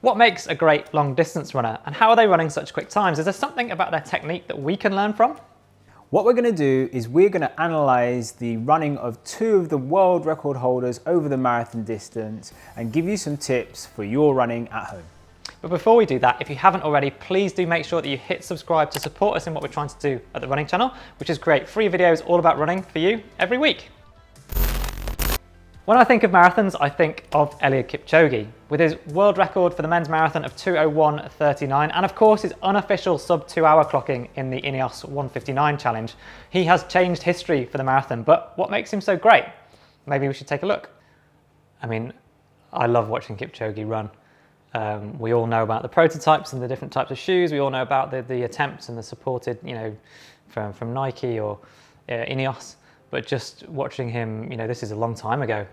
What makes a great long distance runner, and how are they running such quick times? Is there something about their technique that we can learn from? What we're going to do is we're going to analyse the running of two of the world record holders over the marathon distance and give you some tips for your running at home. But before we do that, if you haven't already, please do make sure that you hit subscribe to support us in what we're trying to do at the running channel, which is great. Free videos all about running for you every week. When I think of marathons, I think of Eliud Kipchoge, with his world record for the men's marathon of 2:01:39, and of course his unofficial sub 2 hour clocking in the Ineos 159 challenge. He has changed history for the marathon, but what makes him so great? Maybe we should take a look. I mean, I love watching Kipchoge run. We all know about the prototypes and the different types of shoes. We all know about the attempts and the supported, from Nike or Ineos. But just watching him, this is a long time ago,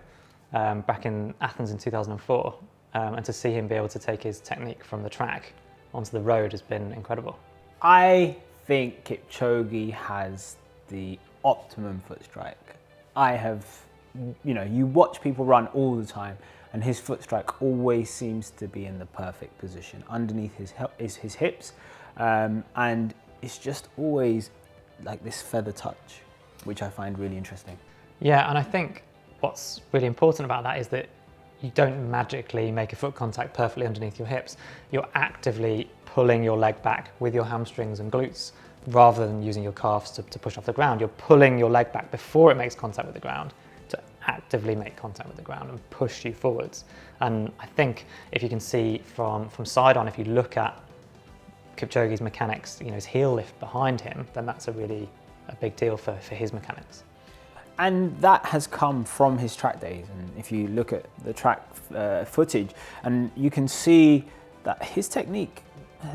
back in Athens in 2004, and to see him be able to take his technique from the track onto the road has been incredible. I think Kipchoge has the optimum foot strike. You watch people run all the time, and his foot strike always seems to be in the perfect position. Underneath his hips, and it's just always like this feather touch, which I find really interesting. Yeah, and I think what's really important about that is that you don't magically make a foot contact perfectly underneath your hips. You're actively pulling your leg back with your hamstrings and glutes rather than using your calves to push off the ground. You're pulling your leg back before it makes contact with the ground to actively make contact with the ground and push you forwards. And I think if you can see from side on, if you look at Kipchoge's mechanics, his heel lift behind him, then that's a big deal for his mechanics. And that has come from his track days. And if you look at the track footage, and you can see that his technique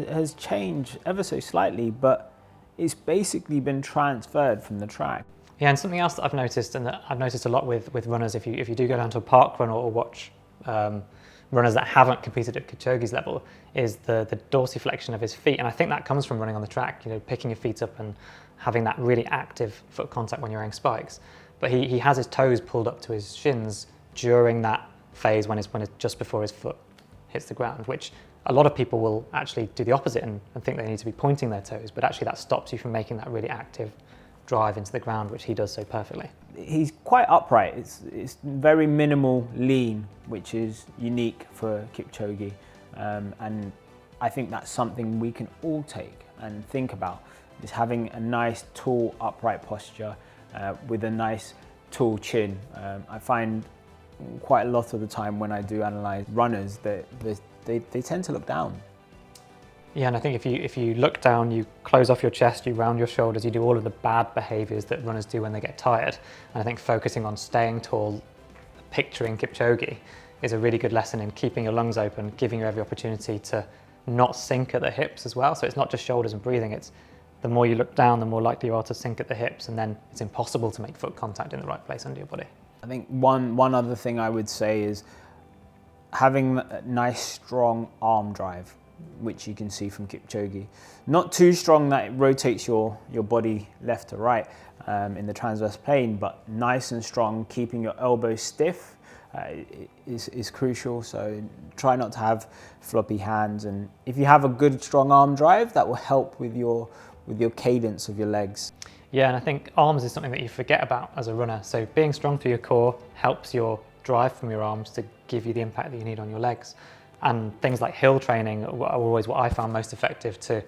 has changed ever so slightly, but it's basically been transferred from the track. Yeah, and something else that I've noticed, and that I've noticed a lot with runners, if you do go down to a park run or watch runners that haven't competed at Kipchoge's level, is the dorsiflexion of his feet. And I think that comes from running on the track, picking your feet up and having that really active foot contact when you're wearing spikes. But he has his toes pulled up to his shins during that phase when it's just before his foot hits the ground, which a lot of people will actually do the opposite and think they need to be pointing their toes, but actually that stops you from making that really active drive into the ground, which he does so perfectly. He's quite upright. It's very minimal lean, which is unique for Kipchoge. And I think that's something we can all take and think about, is having a nice, tall, upright posture with a nice, tall chin. I find quite a lot of the time when I do analyse runners that they tend to look down. Yeah, and I think if you look down, you close off your chest, you round your shoulders, you do all of the bad behaviours that runners do when they get tired. And I think focusing on staying tall, picturing Kipchoge, is a really good lesson in keeping your lungs open, giving you every opportunity to not sink at the hips as well. So it's not just shoulders and breathing, it's the more you look down, the more likely you are to sink at the hips, and then it's impossible to make foot contact in the right place under your body. I think one other thing I would say is having a nice, strong arm drive, which you can see from Kipchoge. Not too strong that it rotates your body left to right in the transverse plane, but nice and strong, keeping your elbows stiff is crucial. So try not to have floppy hands, and if you have a good, strong arm drive, that will help with your cadence of your legs. Yeah, and I think arms is something that you forget about as a runner. So being strong through your core helps your drive from your arms to give you the impact that you need on your legs. And things like hill training are always what I found most effective to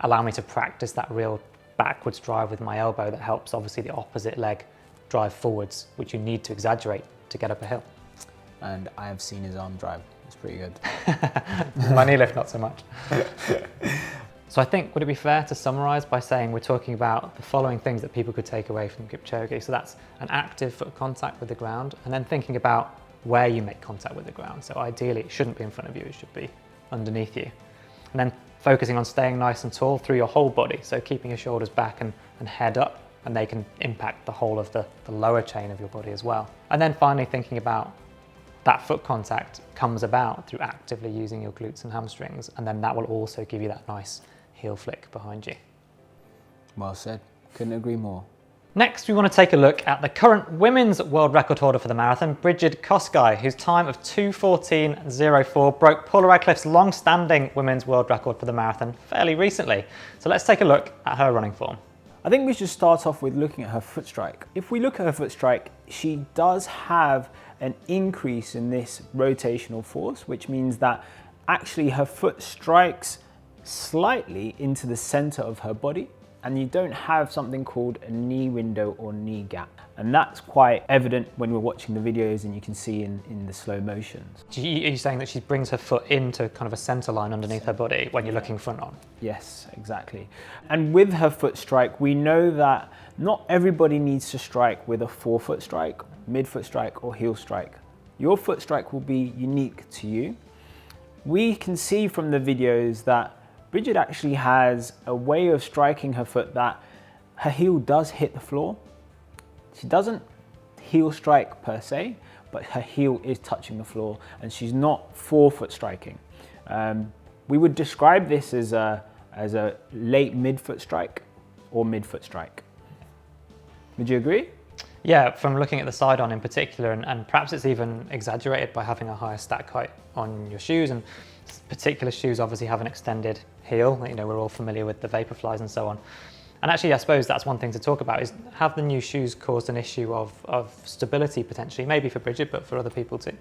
allow me to practice that real backwards drive with my elbow that helps obviously the opposite leg drive forwards, which you need to exaggerate to get up a hill. And I have seen his arm drive, it's pretty good. My knee lift, not so much. So I think, would it be fair to summarise by saying we're talking about the following things that people could take away from Kipchoge? So that's an active foot contact with the ground, and then thinking about where you make contact with the ground. So ideally it shouldn't be in front of you, it should be underneath you. And then focusing on staying nice and tall through your whole body. So keeping your shoulders back and head up, and they can impact the whole of the lower chain of your body as well. And then finally thinking about that foot contact comes about through actively using your glutes and hamstrings, and then that will also give you that nice heel flick behind you. Well said, couldn't agree more. Next, we want to take a look at the current women's world record holder for the marathon, Brigid Kosgei, whose time of 2:14.04 broke Paula Radcliffe's long-standing women's world record for the marathon fairly recently. So let's take a look at her running form. I think we should start off with looking at her foot strike. If we look at her foot strike, she does have an increase in this rotational force, which means that actually her foot strikes slightly into the center of her body, and you don't have something called a knee window or knee gap. And that's quite evident when we're watching the videos and you can see in the slow motions. Are you saying that she brings her foot into kind of a center line underneath her body when you're looking front on? Yes, exactly. And with her foot strike, we know that not everybody needs to strike with a forefoot strike, midfoot strike, or heel strike. Your foot strike will be unique to you. We can see from the videos that Brigid actually has a way of striking her foot that her heel does hit the floor. She doesn't heel strike per se, but her heel is touching the floor and she's not forefoot striking. We would describe this as a late midfoot strike or midfoot strike. Would you agree? Yeah, from looking at the side on in particular, and perhaps it's even exaggerated by having a higher stack height on your shoes, and particular shoes obviously have an extended heel. You know, we're all familiar with the Vaporflies and so on. And actually, I suppose that's one thing to talk about, is have the new shoes caused an issue of stability potentially, maybe for Brigid, but for other people too?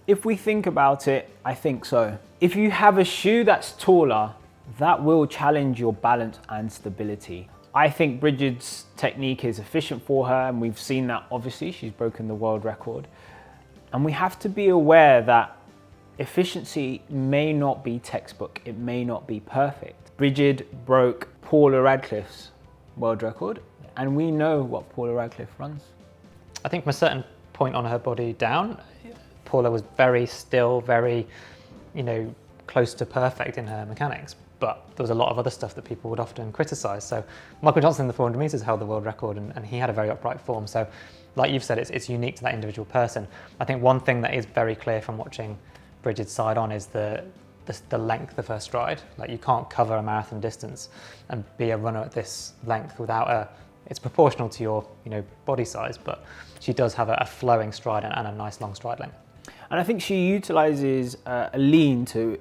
If we think about it, I think so. If you have a shoe that's taller, that will challenge your balance and stability. I think Brigid's technique is efficient for her, and we've seen that obviously. She's broken the world record. And we have to be aware that efficiency may not be textbook, it may not be perfect. Brigid broke Paula Radcliffe's world record, and we know what Paula Radcliffe runs. I think from a certain point on her body down, Paula was very still, very, close to perfect in her mechanics. But there was a lot of other stuff that people would often criticise. So Michael Johnson in the 400 metres held the world record, and he had a very upright form. So like you've said, it's unique to that individual person. I think one thing that is very clear from watching Brigid's side on is the length of her stride. Like, you can't cover a marathon distance and be a runner at this length without it's proportional to your body size, but she does have a flowing stride and a nice long stride length. And I think she utilizes a lean to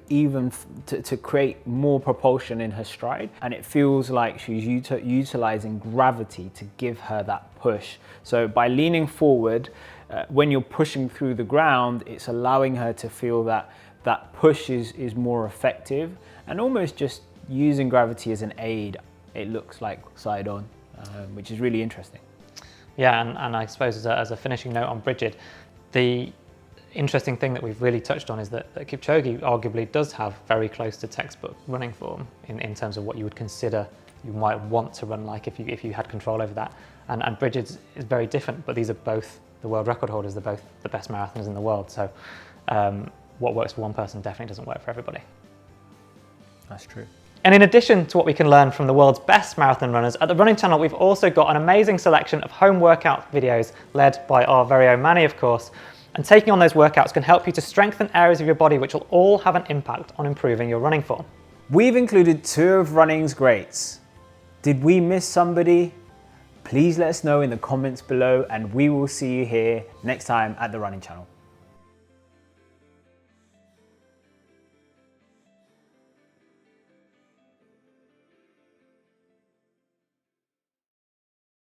create more propulsion in her stride. And it feels like she's utilizing gravity to give her that push. So by leaning forward, when you're pushing through the ground, it's allowing her to feel that that push is more effective, and almost just using gravity as an aid, it looks like side on, which is really interesting. Yeah, and I suppose as a finishing note on Brigid, the interesting thing that we've really touched on is that Kipchoge arguably does have very close to textbook running form in terms of what you would consider you might want to run like if you had control over that. And Brigid is very different, but these are both the world record holders. They're both the best marathoners in the world. So what works for one person definitely doesn't work for everybody. That's true. And in addition to what we can learn from the world's best marathon runners, at the Running Channel, we've also got an amazing selection of home workout videos led by our very own Manni, of course. And taking on those workouts can help you to strengthen areas of your body which will all have an impact on improving your running form. We've included 2 of running's greats. Did we miss somebody? Please let us know in the comments below, and we will see you here next time at the Running Channel.